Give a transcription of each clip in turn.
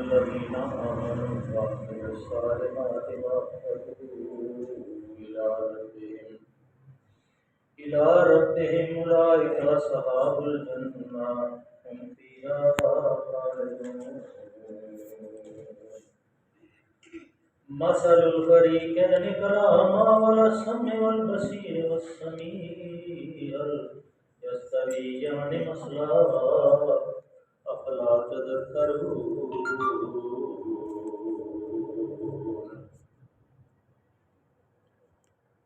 الذين آمنوا وعملوا الصالحات وأخبتوا إلى ربهم أولئك أصحاب الجنة هم فيها خالدون مثل الفريقين كالأعمى والأصم والبصير والسميع يستويان مثلا أفلا تذكرون.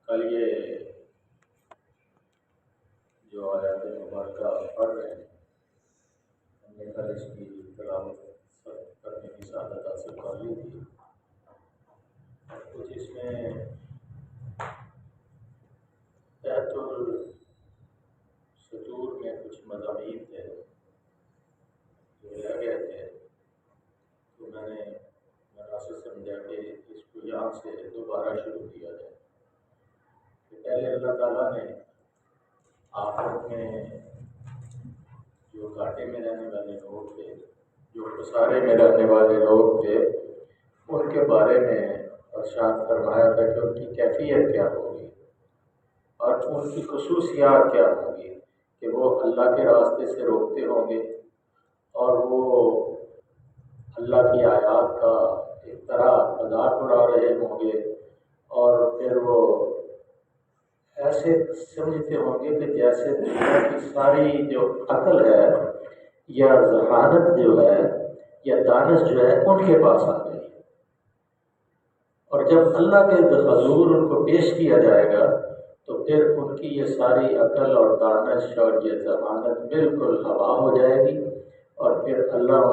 کل یہ جو آیات مبارکہ پڑھ رہے ہیں ہم نے کل اس کی تلاوت کرنے کی سعادت حاصل کر لی تھی. کچھ اس میں تحت السطور میں کچھ مضامین تھے جو رہ گئے تھے، تو میں نے مناسب سمجھا کہ اس کو یہاں سے دوبارہ شروع کیا جائے. کہ پہلے اللہ تعالیٰ نے آخرت میں جو گھاٹے میں رہنے والے لوگ تھے، جو خسارے میں رہنے والے لوگ تھے، ان کے بارے میں ارشاد فرمایا تھا کہ ان کی کیفیت کیا ہوگی اور ان کی خصوصیات کیا ہوگی، کہ وہ اللہ کے راستے سے روکتے ہوں گے اور وہ اللہ کی آیات کا ایک طرح مذاق اڑا رہے ہوں گے، اور پھر وہ ایسے سمجھتے ہوں گے کہ جیسے دنیا کی ساری جو عقل ہے یا ذہانت جو ہے یا دانش جو ہے ان کے پاس آ گئی. اور جب اللہ کے حضور ان کو پیش کیا جائے گا تو پھر ان کی یہ ساری عقل اور دانش اور یہ ذہانت بالکل ہوا ہو جائے گی، اور پھر اللہ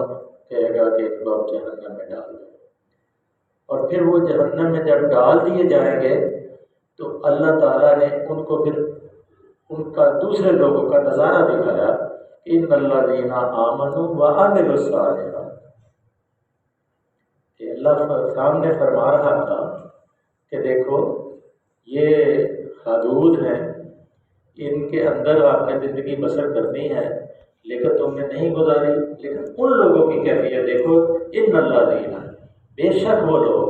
کہے گا کہ ایک بار جہنم میں ڈال دو. اور پھر وہ جہنم میں جب ڈال دیے جائیں گے تو اللہ تعالیٰ نے ان کو پھر ان کا دوسرے لوگوں کا نظارہ دکھایا. ان الذین آمنوا وعملوا الصالحات، کہ اللہ سامنے فرما رہا تھا کہ دیکھو یہ حدود ہیں، ان کے اندر آپ نے زندگی بسر کرنی ہے، لیکن تم نے نہیں گزاری. لیکن ان لوگوں کی کیفیت دیکھو، ان الذین، بے شک وہ لوگ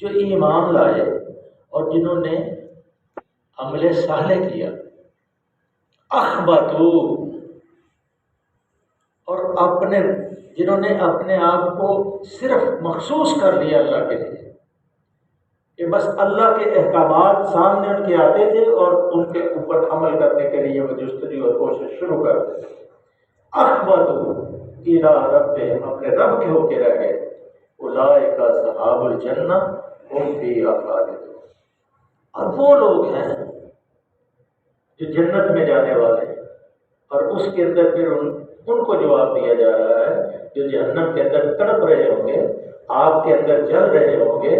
جو ایمان لائے اور جنہوں نے عمل صالح کیا، اخبتو، اور جنہوں نے اپنے آپ کو صرف مخصوص کر لیا اللہ کے لیے، کہ بس اللہ کے احکامات سامنے ان کے آتے تھے اور ان کے اوپر عمل کرنے کے لیے وہ جستجو اور کوشش شروع کر دی. اخبتو الی ربہم، اپنے رب کے ہو کے رہ گئے. اولئک اصحاب الجنہ ہم فیہا خالدون، اور وہ لوگ ہیں جو جنت میں جانے والے ہیں. اور اس کے اندر پھر ان کو جواب دیا جا رہا ہے جو جہنم کے اندر تڑپ رہے ہوں گے، آگ کے اندر جل رہے ہوں گے،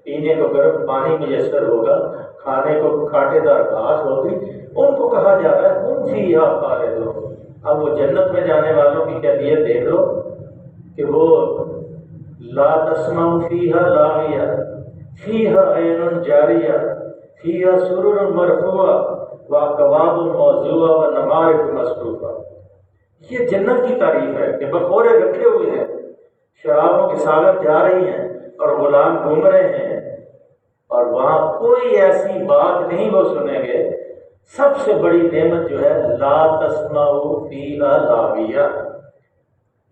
پینے کو گرم پانی میسر ہوگا، کھانے کو کانٹے دار گھاس ہوگی، ان کو کہا جا رہا ہے ہم فیہا خالدون. اب وہ جنت میں جانے والوں کی کیفیت دیکھ لو کہ وہ لا تسمع فیہا لاغیہ، فیہا عین جاریہ، فیہا سرر مرفوعہ واکواب موضوعہ ونمارق مصفوفہ. یہ جنت کی تعریف ہے کہ بخورے رکھے ہوئے ہیں، شرابوں کی ساغر جا رہی ہیں اور غلام گھوم رہے ہیں، اور وہاں کوئی ایسی بات نہیں وہ سنیں گے. سب سے بڑی نعمت جو ہے لا تسمع فیہا لاغیہ،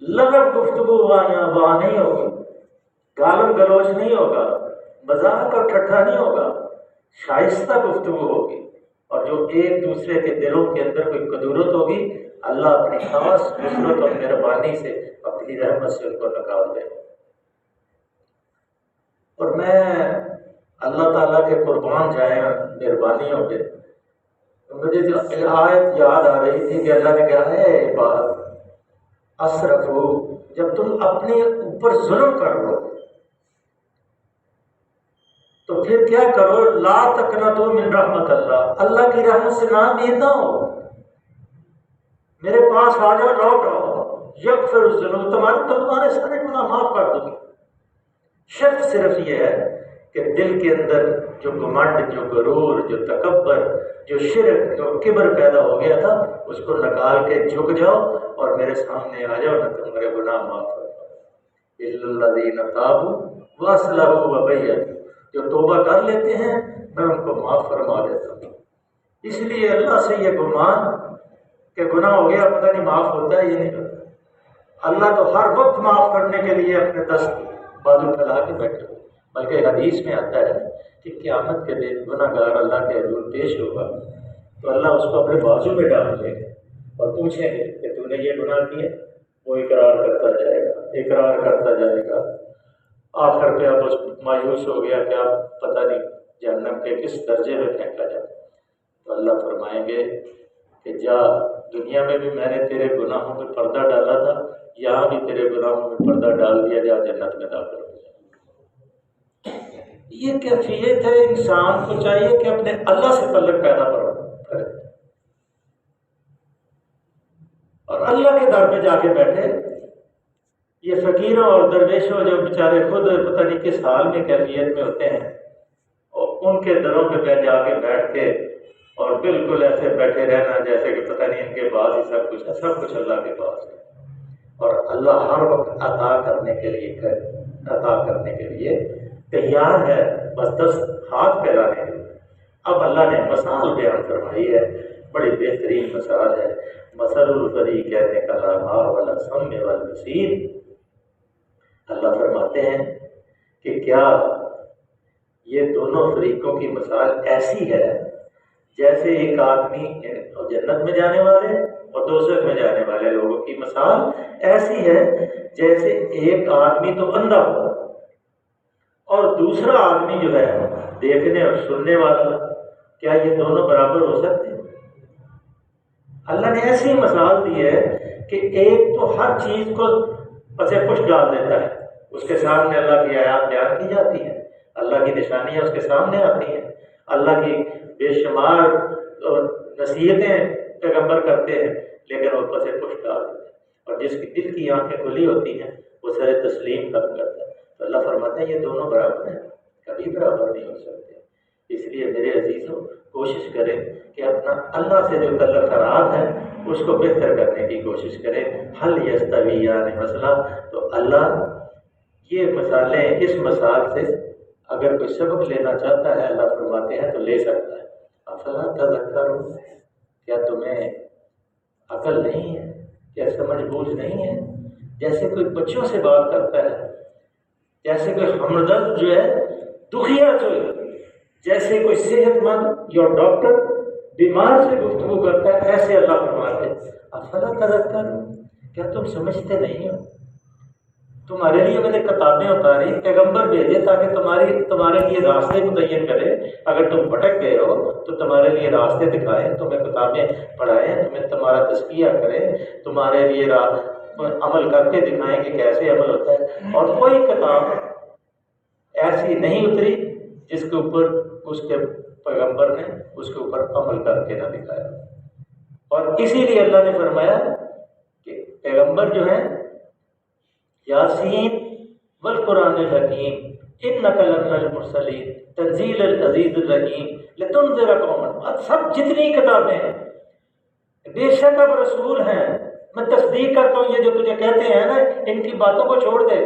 لغو گفتگو وہاں نہیں ہوگی، گالم گلوچ نہیں ہوگا، مذاق اور ٹھٹھا نہیں ہوگا، شائستہ گفتگو ہوگی. اور جو ایک دوسرے کے دلوں کے اندر کوئی کدورت ہوگی، اللہ اپنی خاص نصرت اور مہربانی سے اپنی رحمت سے ان کو نکال دے. اور میں اللہ تعالیٰ کے قربان جائیں مہربانیوں پہ، مجھے جو آیت یاد آ رہی تھی کہ اللہ نے کہا ہے عباد اسرفو، جب تم اپنے اوپر ظلم کر لو تو پھر کیا کرو، لا تقنطوا من رحمت اللہ، اللہ کی رحمت سے نا امید نہ ہو، میرے پاس آ جاؤ، لوٹ آؤ. یغفر الذنوب، تمہارے سارے گناہ معاف کر دوں گی. شرط صرف یہ ہے کہ دل کے اندر جو گھمنڈ، جو غرور، جو تکبر، جو شرک، جو کبر پیدا ہو گیا تھا، اس کو نکال کے جھک جاؤ اور میرے سامنے آ جاؤ، نہ تمہارے گناہ معاف کر دو. الا الذین تابوا واصلحوا وبینوا، جو توبہ کر لیتے ہیں میں ان کو معاف فرما دیتا ہوں۔ اس لیے اللہ سے یہ گمان کہ گناہ ہو گیا پتہ نہیں معاف ہوتا ہے، یہ نہیں ہوتا۔ اللہ تو ہر وقت معاف کرنے کے لیے اپنے دست بازو پھیلا کے بیٹھے ہوئے، بلکہ حدیث میں آتا ہے کہ قیامت کے دن گناہ گار اللہ کے حضور پیش ہوگا تو اللہ اس کو اپنے بازو میں ڈال دے گا اور پوچھیں گے کہ تو نے یہ گناہ کیا؟ وہ اقرار کرتا جائے گا۔ آخر پہ اب اس مایوس ہو گیا کہ اب پتہ نہیں جہنم کے کس درجے میں پھینکا جائے، تو اللہ فرمائیں گے کہ جا، دنیا میں بھی میں نے تیرے گناہوں میں پردہ ڈالا تھا، یہاں بھی تیرے گناہوں میں پردہ ڈال دیا، جا جنت میں داخل ہو جائے۔ یہ کیفیت ہے، انسان کو چاہیے کہ اپنے اللہ سے تعلق پیدا کرے اور اللہ کے در پہ جا کے بیٹھے۔ یہ فقیروں اور درویشوں جو بیچارے خود پتہ نہیں کس حال میں کیفیت میں ہوتے ہیں، اور ان کے دروں پہ جا کے بیٹھ کے اور بالکل ایسے بیٹھے رہنا جیسے کہ پتہ نہیں ان کے پاس ہی سب کچھ ہے، سب کچھ اللہ کے پاس ہے، اور اللہ ہر وقت عطا کرنے کے لیے تیار ہے، بس دست ہاتھ پھیلانے کے لیے۔ اب اللہ نے مثال بیان فرمائی ہے، بڑی بہترین مثال ہے، مثل الفریقین کالأعمی والأصم والبصیر۔ اللہ فرماتے ہیں کہ کیا یہ دونوں فریقوں کی مثال ایسی ہے جیسے ایک آدمی جنت میں جانے والے اور دوزخ میں جانے والے لوگوں کی مثال ایسی ہے جیسے ایک آدمی تو اندھا ہو اور دوسرا آدمی جو ہے دیکھنے اور سننے والا، کیا یہ دونوں برابر ہو سکتے ہیں؟ اللہ نے ایسی مثال دی ہے کہ ایک تو ہر چیز کو پسے پش ڈال دیتا ہے، اس کے سامنے اللہ کی آیات بیان کی جاتی ہیں، اللہ کی نشانیاں اس کے سامنے آتی ہیں، اللہ کی بے شمار نصیحتیں پیغمبر کرتے ہیں، لیکن وہ پسے پش ڈال دیتے ہیں، اور جس کی دل کی آنکھیں کھلی ہوتی ہیں وہ سر تسلیم ختم کرتا ہے۔ تو اللہ فرماتے ہیں یہ دونوں برابر ہیں، کبھی برابر نہیں ہو سکتے۔ اس لیے میرے عزیزوں کوشش کریں کہ اپنا اللہ سے جو تعلق خراب ہے اس کو بہتر کرنے کی کوشش کریں۔ حل یستویان مثلا، تو اللہ یہ مثالیں، اس مثال سے اگر کوئی سبق لینا چاہتا ہے اللہ فرماتے ہیں تو لے سکتا ہے۔ افلا تذکرون، کیا تمہیں عقل نہیں ہے، کیا سمجھ بوجھ نہیں ہے؟ جیسے کوئی بچوں سے بات کرتا ہے، جیسے کوئی ہمدرد جو ہے دکھیا جو ہے، جیسے کوئی صحت مند یا ڈاکٹر بیمار سے گفتگو کرتا ہے، ایسے اللہ فرماتے ہیں افلا تذکرون، کیا تم سمجھتے نہیں ہو؟ تمہارے لیے میں نے کتابیں اتاری، پیغمبر بھیجے تاکہ تمہارے لیے راستے متعین کرے، اگر تم بھٹک گئے ہو تو تمہارے لیے راستے دکھائیں، تمہیں کتابیں پڑھائیں، تمہیں تمہارا تزکیہ کریں، تمہارے لیے عمل کر کے دکھائیں کہ کیسے عمل ہوتا ہے۔ اور کوئی کتاب ایسی نہیں اتری جس کے اوپر اس کے پیغمبر نے اس کے اوپر عمل کر کے نہ دکھایا۔ اور اسی لیے اللہ نے فرمایا کہ پیغمبر جو ہیں یاسین والقرآن الحکیم انک لمن المرسلین تنزیل العزیز الرحیم لتنذر قوما، سب جتنی کتابیں ہیں بے شک اب رسول ہیں، میں تصدیق کرتا ہوں یہ جو تجھے کہتے ہیں نا ان کی باتوں کو چھوڑ دے،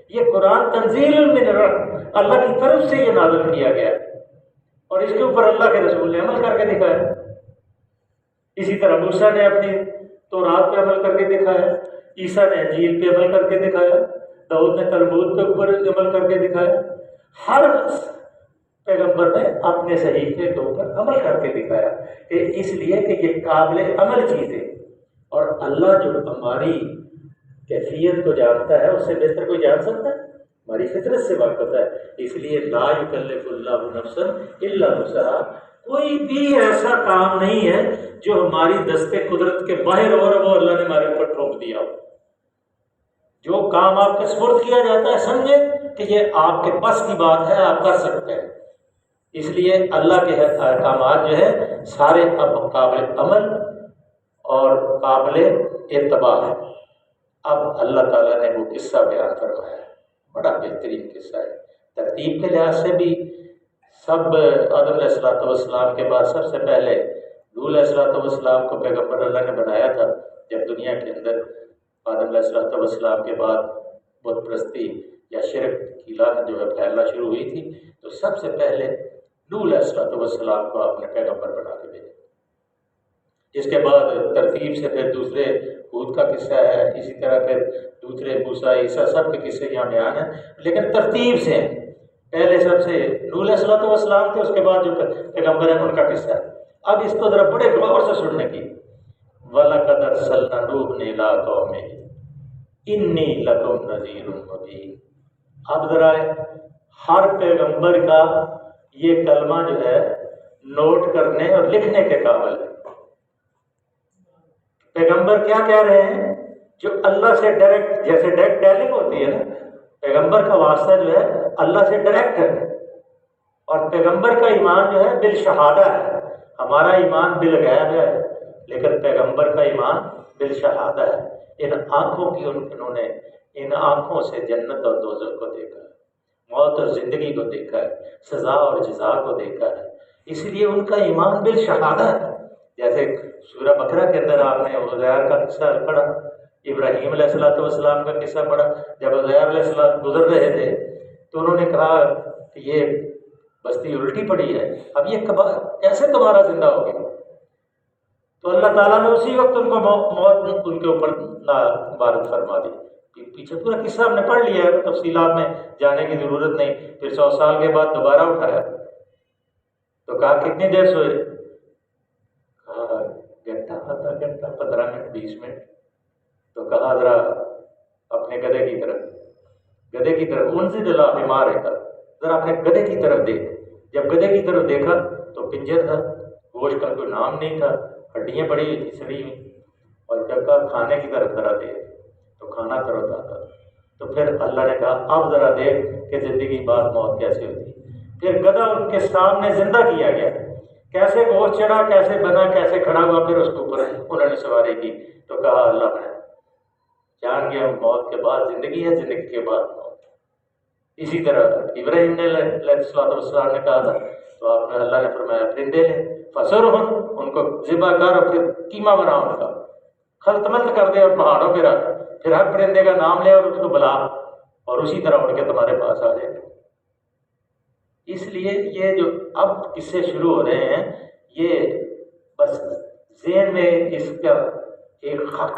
یہ قرآن تنزیل من رب، اللہ کی طرف سے یہ نازل کیا گیا اور اس کے اوپر اللہ کے رسول نے عمل کر کے دکھایا۔ اسی طرح موسیٰ نے اپنی تورات پہ عمل کر کے دکھایا، عیسیٰ نے انجیل پہ عمل کر کے دکھایا، داؤد نے تلمود پہ اوپر عمل کر کے دکھایا، ہر پیغمبر نے اپنے صحیفے کے اوپر عمل کر کے دکھایا، کہ اس لیے کہ یہ قابل عمل چیزیں، اور اللہ جو ہماری کیفیت کو جانتا ہے اس سے بہتر کوئی جان سکتا ہے؟ ہماری فطرت سے واقف ہے، اس لیے لا یکلف اللہ نفسا الا وسعها، کوئی بھی ایسا کام نہیں ہے جو ہماری دست قدرت کے باہر ہو اور وہ اللہ نے ہمارے اوپر ٹھوک دیا ہو۔ جو کام آپ کے سپرد کیا جاتا ہے سمجھیں کہ یہ آپ کے بس کی بات ہے، آپ کر سکتے ہیں۔ اس لیے اللہ کے احکامات جو ہے سارے اب قابل عمل اور قابل اتباع ہے۔ اب اللہ تعالیٰ نے وہ قصہ بیان فرمایا ہے، بڑا بہترین قصہ ہے، ترتیب کے لحاظ سے بھی سب آدم علیہ السلام کے بعد سب سے پہلے نوح علیہ السلام کو پیغمبر اللہ نے بنایا تھا۔ جب دنیا کے اندر آدم علیہ السلام کے بعد بت پرستی یا شرک کی لعنت جو ہے پھیلنا شروع ہوئی تھی، تو سب سے پہلے نوح علیہ السلام کو آپ نے پیغمبر بنا کے بھیجا۔ اس کے بعد ترتیب سے پھر دوسرے ہود کا قصہ ہے، اسی طرح پھر دوسرے موسیٰ عیسیٰ سب کے قصے یہاں بیان ہیں، لیکن ترتیب سے ہیں۔ پہلے سب سے نوح علیہ السلام تھے، اس کے بعد جو پیغمبر ہیں ان کا قصہ ہے۔ اب اس کو ذرا بڑے غور سے سننے کی۔ وَلَقَدْ أَرْسَلْنَا نُوحًا إِلَىٰ قَوْمِهِ إِنِّي لَكُمْ نَذِيرٌ مُّبِينٌ۔ اب ذرا ہر پیغمبر کا یہ کلمہ جو ہے نوٹ کرنے اور لکھنے کے قابل ہے۔ پیغمبر کیا کہہ رہے ہیں؟ جو اللہ سے ڈائریکٹ، جیسے ڈائریکٹ ڈیلنگ ہوتی ہے نا، پیغمبر کا واسطہ جو ہے اللہ سے ڈائریکٹ ہے، اور پیغمبر کا ایمان جو ہے بالشہادہ ہے۔ ہمارا ایمان بالغیب ہے، لیکن پیغمبر کا ایمان بالشہادہ ہے۔ ان آنکھوں کی انہوں نے ان آنکھوں سے جنت اور دوزخ کو دیکھا ہے، موت اور زندگی کو دیکھا ہے، سزا اور جزا کو دیکھا ہے، اس لیے ان کا ایمان بالشہادہ ہے۔ جیسے سورہ بقرہ کے اندر آپ نے عزیر کا قصہ پڑھا، ابراہیم علیہ السلام کا قصہ پڑھا۔ جب عزیر علیہ السلام گزر رہے تھے تو انہوں نے کہا کہ یہ بستی الٹی پڑی ہے، اب یہ کیسے دوبارہ زندہ ہوگی؟ تو اللہ تعالیٰ نے اسی وقت ان کو موت ان کے اوپر وارد فرما دی۔ پیچھے پورا قصہ ہم نے پڑھ لیا ہے، تفصیلات میں جانے کی ضرورت نہیں۔ پھر 100 سال کے بعد دوبارہ اٹھایا تو کہا کتنی دیر سوئے؟ کہا گھنٹہ، آدھا گھنٹہ، 15 منٹ، 20 منٹ۔ تو کہا ذرا اپنے گدھے کی طرف انزل الی حمارک، ذرا اپنے گدھے کی طرف دیکھ۔ جب گدھے کی طرف دیکھا تو پنجر تھا، گوشت کا کوئی نام نہیں تھا، ہڈیاں پڑی ہوئی تھی سڑی ہوئی، اور جب کہا کھانے کی طرف ذرا دیکھ تو کھانا تر و تازہ تھا۔ تو پھر اللہ نے کہا اب ذرا دیکھ کہ زندگی بعد موت کیسے ہوتی ہے۔ پھر گدھا ان کے سامنے زندہ کیا گیا، کیسے گوشت چڑھا، کیسے بنا، کیسے کھڑا ہوا، پھر اس کے اوپر انہوں نے سواری کی۔ تو کہا اللہ میں جان گیا موت کے بعد زندگی ہے، زندگی کے بعد موت۔ اسی طرح ابراہیم علیہ السلام نے کہا تھا، تو آپ نے اللہ نے فرمایا پرندے لے، فَصُرْهُمْ، ان کو ذبح کر اور پھر قیمہ بنا ان کا، خلط ملط کر دے اور پہاڑوں پہ رکھ، پھر ہر پرندے کا نام لے اور اس کو بلا، اور اسی طرح اڑ کے تمہارے پاس آ جائے۔ اس لیے یہ جو اب قصے شروع ہو رہے ہیں، یہ بس ذہن میں اس کا ایک خط